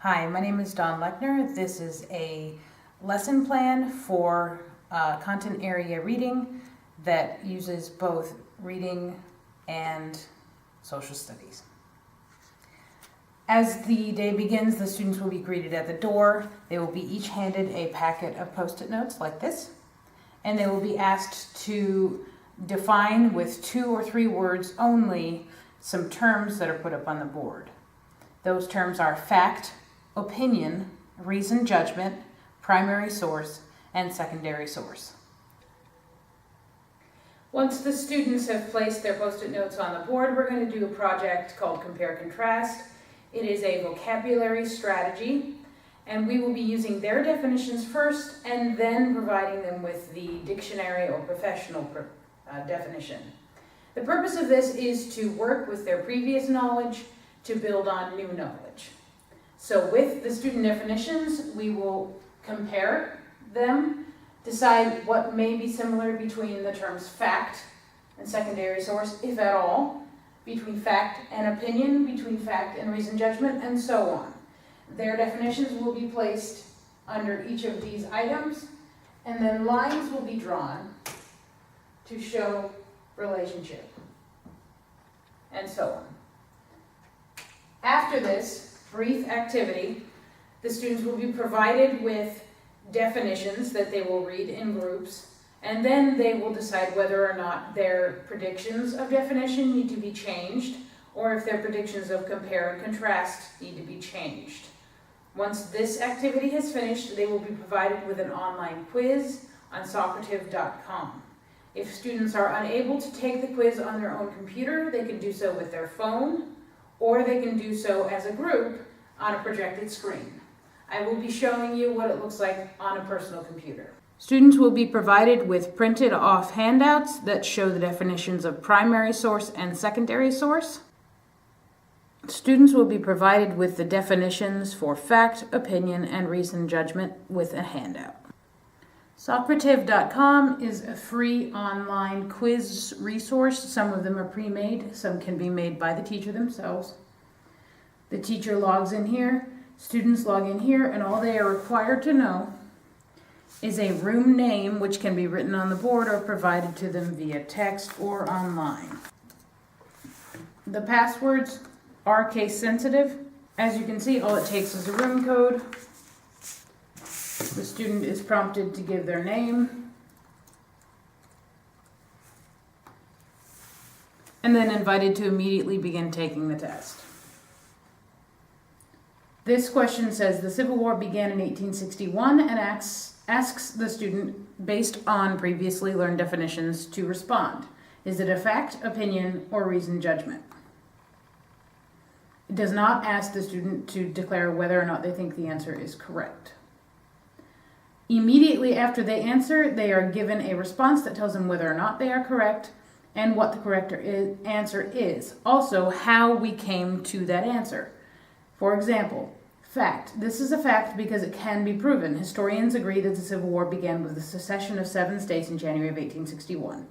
Hi, my name is Dawn Lechner. This is a lesson plan for content area reading that uses both reading and social studies. As the day begins, the students will be greeted at the door. They will be each handed a packet of Post-it notes like this, and they will be asked to define with 2 or 3 words only some terms that are put up on the board. Those terms are fact, opinion, reasoned judgment, primary source, and secondary source. Once the students have placed their Post-it notes on the board, we're going to do a project called Compare Contrast. It is a vocabulary strategy, and we will be using their definitions first and then providing them with the dictionary or professional definition. The purpose of this is to work with their previous knowledge to build on new knowledge. So with the student definitions, we will compare them, decide what may be similar between the terms fact and secondary source, if at all, between fact and opinion, between fact and reasoned judgment, and so on. Their definitions will be placed under each of these items, and then lines will be drawn to show relationship, and so on. After this brief activity, the students will be provided with definitions that they will read in groups, and then they will decide whether or not their predictions of definition need to be changed, or if their predictions of compare and contrast need to be changed. Once this activity has finished, they will be provided with an online quiz on Socrative.com. If students are unable to take the quiz on their own computer, they can do so with their phone, or they can do so as a group on a projected screen. I will be showing you what it looks like on a personal computer. Students will be provided with printed off handouts that show the definitions of primary source and secondary source. Students will be provided with the definitions for fact, opinion, and reasoned judgment with a handout. Socrative.com is a free online quiz resource. Some of them are pre-made, some can be made by the teacher themselves. The teacher logs in here, students log in here, and all they are required to know is a room name, which can be written on the board or provided to them via text or online. The passwords are case sensitive. As you can see, all it takes is a room code. The student is prompted to give their name and then invited to immediately begin taking the test. This question says the Civil War began in 1861 and asks the student, based on previously learned definitions, to respond. Is it a fact, opinion, or reasoned judgment? It does not ask the student to declare whether or not they think the answer is correct. Immediately after they answer, they are given a response that tells them whether or not they are correct and what the correct answer is. Also, how we came to that answer. For example, fact. This is a fact because it can be proven. Historians agree that the Civil War began with the secession of 7 states in January of 1861.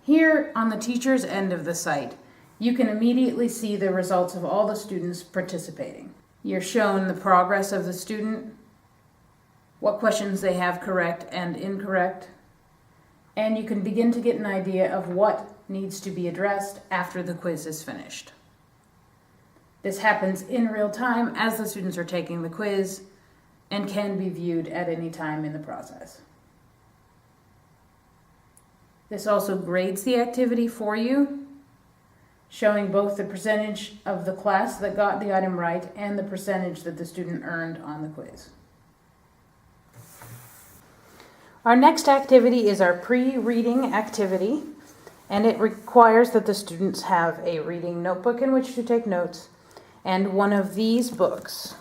Here on the teacher's end of the site, you can immediately see the results of all the students participating. You're shown the progress of the student, what questions they have correct and incorrect, and you can begin to get an idea of what needs to be addressed after the quiz is finished. This happens in real time as the students are taking the quiz and can be viewed at any time in the process. This also grades the activity for you, showing both the percentage of the class that got the item right and the percentage that the student earned on the quiz. Our next activity is our pre-reading activity, and it requires that the students have a reading notebook in which to take notes and one of these books.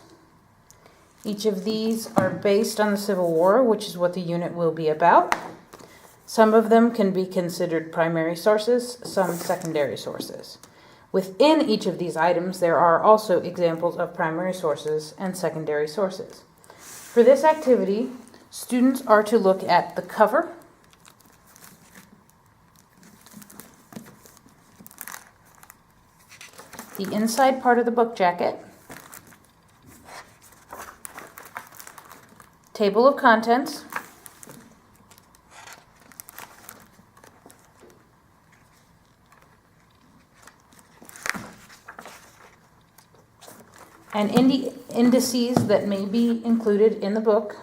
Each of these are based on the Civil War, which is what the unit will be about. Some of them can be considered primary sources, some secondary sources. Within each of these items, there are also examples of primary sources and secondary sources. For this activity, students are to look at the cover, the inside part of the book jacket, table of contents, and indices that may be included in the book,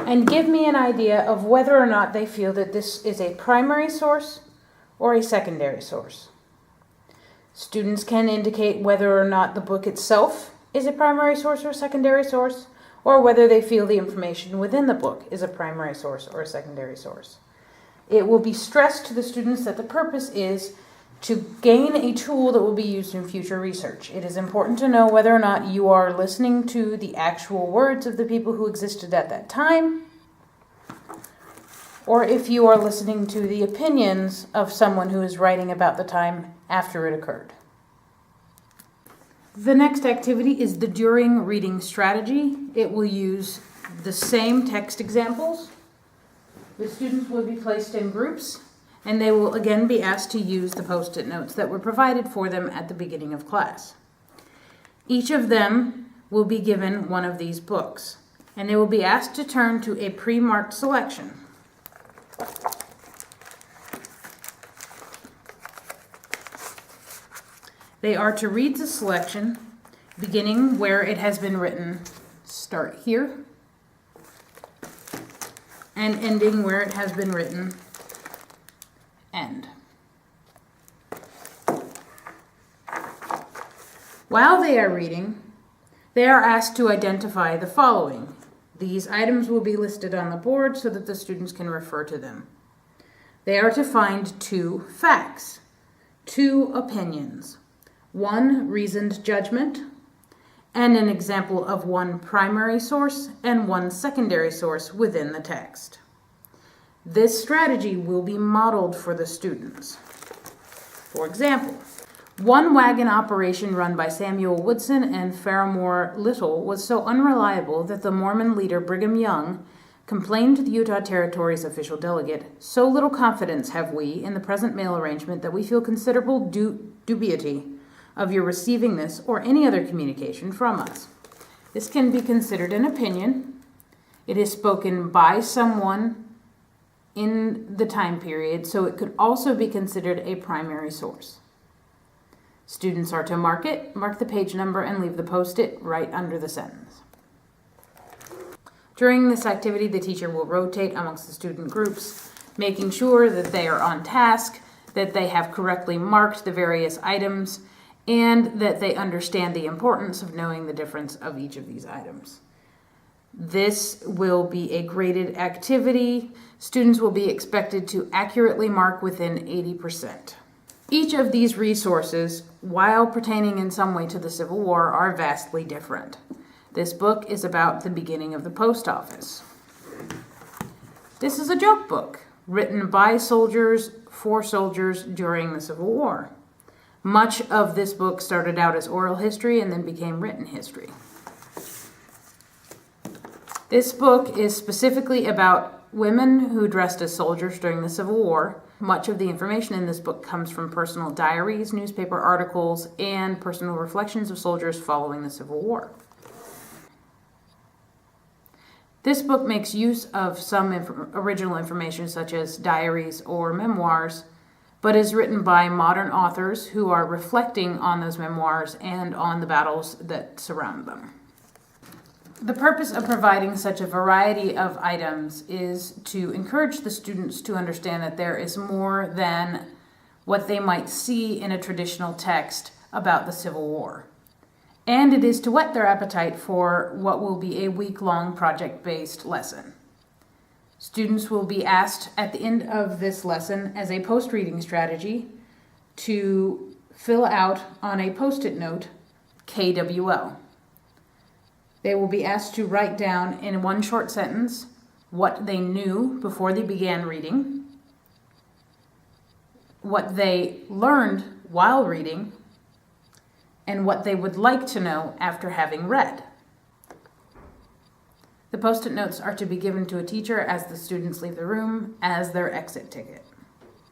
and give me an idea of whether or not they feel that this is a primary source or a secondary source. Students can indicate whether or not the book itself is a primary source or a secondary source, or whether they feel the information within the book is a primary source or a secondary source. It will be stressed to the students that the purpose is to gain a tool that will be used in future research. It is important to know whether or not you are listening to the actual words of the people who existed at that time, or if you are listening to the opinions of someone who is writing about the time after it occurred. The next activity is the during reading strategy. It will use the same text examples. The students will be placed in groups, and they will again be asked to use the post-it notes that were provided for them at the beginning of class. Each of them will be given one of these books, and they will be asked to turn to a pre-marked selection. They are to read the selection, beginning where it has been written, start here, and ending where it has been written, end. While they are reading, they are asked to identify the following. These items will be listed on the board so that the students can refer to them. They are to find 2 facts, 2 opinions, 1 reasoned judgment, and an example of 1 primary source and 1 secondary source within the text. This strategy will be modeled for the students. For example, one wagon operation run by Samuel Woodson and Faramore Little was so unreliable that the Mormon leader Brigham Young complained to the Utah Territory's official delegate, "So little confidence have we in the present mail arrangement that we feel considerable dubiety of your receiving this or any other communication from us." This can be considered an opinion. It is spoken by someone in the time period, so it could also be considered a primary source. Students are to mark the page number, and leave the post-it right under the sentence. During this activity, the teacher will rotate amongst the student groups, making sure that they are on task, that they have correctly marked the various items, and that they understand the importance of knowing the difference of each of these items. This will be a graded activity. Students will be expected to accurately mark within 80%. Each of these resources, while pertaining in some way to the Civil War, are vastly different. This book is about the beginning of the post office. This is a joke book written by soldiers for soldiers during the Civil War. Much of this book started out as oral history and then became written history. This book is specifically about women who dressed as soldiers during the Civil War. Much of the information in this book comes from personal diaries, newspaper articles, and personal reflections of soldiers following the Civil War. This book makes use of some original information such as diaries or memoirs, but is written by modern authors who are reflecting on those memoirs and on the battles that surround them. The purpose of providing such a variety of items is to encourage the students to understand that there is more than what they might see in a traditional text about the Civil War. And it is to whet their appetite for what will be a week-long project-based lesson. Students will be asked at the end of this lesson as a post-reading strategy to fill out on a post-it note KWL. They will be asked to write down in one short sentence what they knew before they began reading, what they learned while reading, and what they would like to know after having read. The post-it notes are to be given to a teacher as the students leave the room as their exit ticket.